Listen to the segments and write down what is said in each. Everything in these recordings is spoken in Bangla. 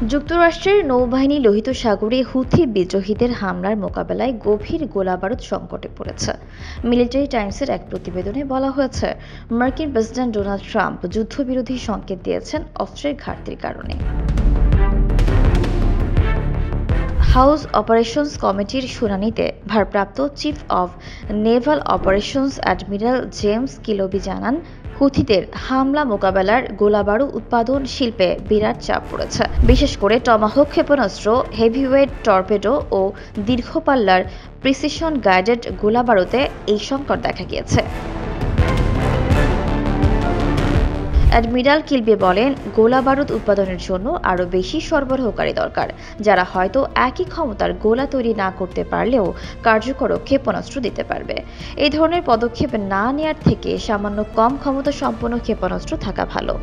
যুক্তরাষ্ট্রের নৌবাহিনী লোহিত সাগরে হুথি বিদ্রোহীদের হামলার মোকাবেলায় গভীর গোলাবারুদ সংকটে পড়েছে। মিলিটারি টাইমসের এক প্রতিবেদনে বলা হয়েছে, মার্কিন প্রেসিডেন্ট ডোনাল্ড ট্রাম্প যুদ্ধবিরোধী সংকেত দিয়েছেন অস্ত্রের ঘাটতির কারণে। হাউস অপারেশনস কমিটির শুনানিতে ভারপ্রাপ্ত chief of Naval operations admiral James Kilby জানান, হুথিদের হামলা মোকাবেলার গোলাবারুদ উৎপাদন শিল্পে বিরাট চাপ পড়েছে। বিশেষ করে টমাহক ক্ষেপণাস্ত্র, হেভিওয়েট টর্পেডো ও দীর্ঘপাল্লার প্রিসিশন গাইডেড গোলাবারুদে এই সংকট দেখা গিয়েছে। অ্যাডমিরাল কিলবি বলেন, গোলা বারুদ উৎপাদনের জন্য আরও বেশি সরবরাহকারী দরকার, যারা হয়তো একই ক্ষমতার গোলা তৈরি না করতে পারলেও কার্যকর ক্ষেপণাস্ত্র দিতে পারবে। এই ধরনের পদক্ষেপ না নেয়ার থেকে সামান্য কম ক্ষমতা সম্পন্ন ক্ষেপণাস্ত্র থাকা ভালো।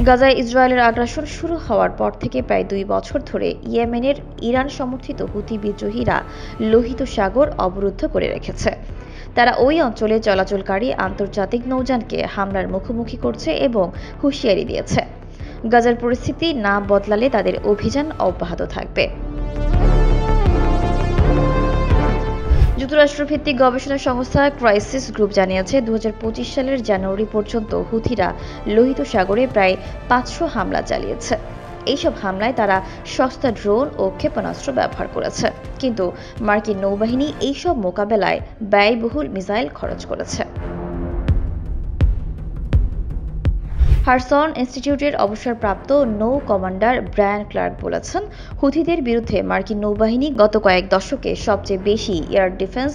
গাজায় ইসরায়েলের আগ্রাসন শুরু হওয়ার পর থেকে প্রায় 2 বছর ধরে ইয়েমেনের ইরান সমর্থিত হুথি বিদ্রোহীরা লোহিত সাগর অবরুদ্ধ করে রেখেছে। তারা ওই অঞ্চলে চলাচলকারী আন্তর্জাতিক নৌযানকে হামলার মুখোমুখি করছে এবং হুঁশিয়ারি দিয়েছে, গাজার পরিস্থিতি না বদলালে তাদের অভিযান অব্যাহত থাকবে। যুক্তরাষ্ট্রভিত্তিক গবেষণা সংস্থা ক্রাইসিস গ্রুপ জানিয়েছে, 2025 সালের জানুয়ারি পর্যন্ত হুথিরা লোহিত সাগরে প্রায় 500 হামলা চালিয়েছে। এইসব হামলায় তারা সস্তা ড্রোন ও ক্ষেপণাস্ত্র ব্যবহার করেছে, কিন্তু মার্কিন নৌবাহিনী এইসব মোকাবেলায় ব্যয়বহুল মিসাইল খরচ করেছে। হারসন ইনস্টিটিউটের অবসরপ্রাপ্ত নৌ কমান্ডার ব্রায়ান ক্লার্ক বলেছেন, হুথিদের বিরুদ্ধে মার্কিন নৌবাহিনী গত কয়েক দশকে সবচেয়ে বেশি এয়ার ডিফেন্স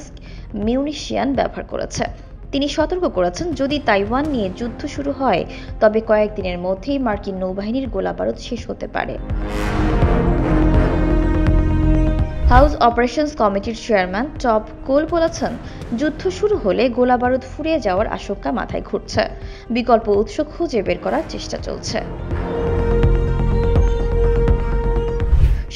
মিউনিশিয়ান ব্যবহার করেছে। তিনি সতর্ক করেছেন, যদি তাইওয়ান নিয়ে যুদ্ধ শুরু হয় তবে কয়েকদিনের মধ্যেই মার্কিন নৌবাহিনীর গোলাবারুদ শেষ হতে পারে। হাউস অপারেশনস কমিটির চেয়ারম্যান টব কোল বলেছেন, যুদ্ধ শুরু হলে গোলাবারুদ ফুরিয়ে যাওয়ার আশঙ্কা মাথায় ঘুরছে। বিকল্প উৎস খুঁজে বের করার চেষ্টা চলছে।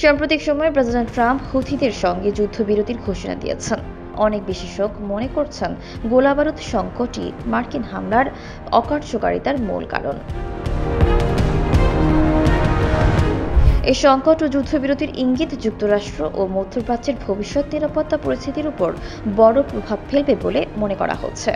সাম্প্রতিক সময়ে প্রেসিডেন্ট ট্রাম্প হুথিদের সঙ্গে যুদ্ধবিরতির ঘোষণা দিয়েছেন। অনেক বিশেষজ্ঞ মনে করছেন, গোলাবারুদ সংকটই মার্কিন হামলার অকার্যকারিতার মূল কারণ। এই সংকট ও যুদ্ধবিরতির ইঙ্গিত যুক্তরাষ্ট্র ও মধ্যপ্রাচ্যের ভবিষ্যৎ নিরাপত্তা পরিস্থিতির উপর বড় প্রভাব ফেলবে বলে মনে করা হচ্ছে।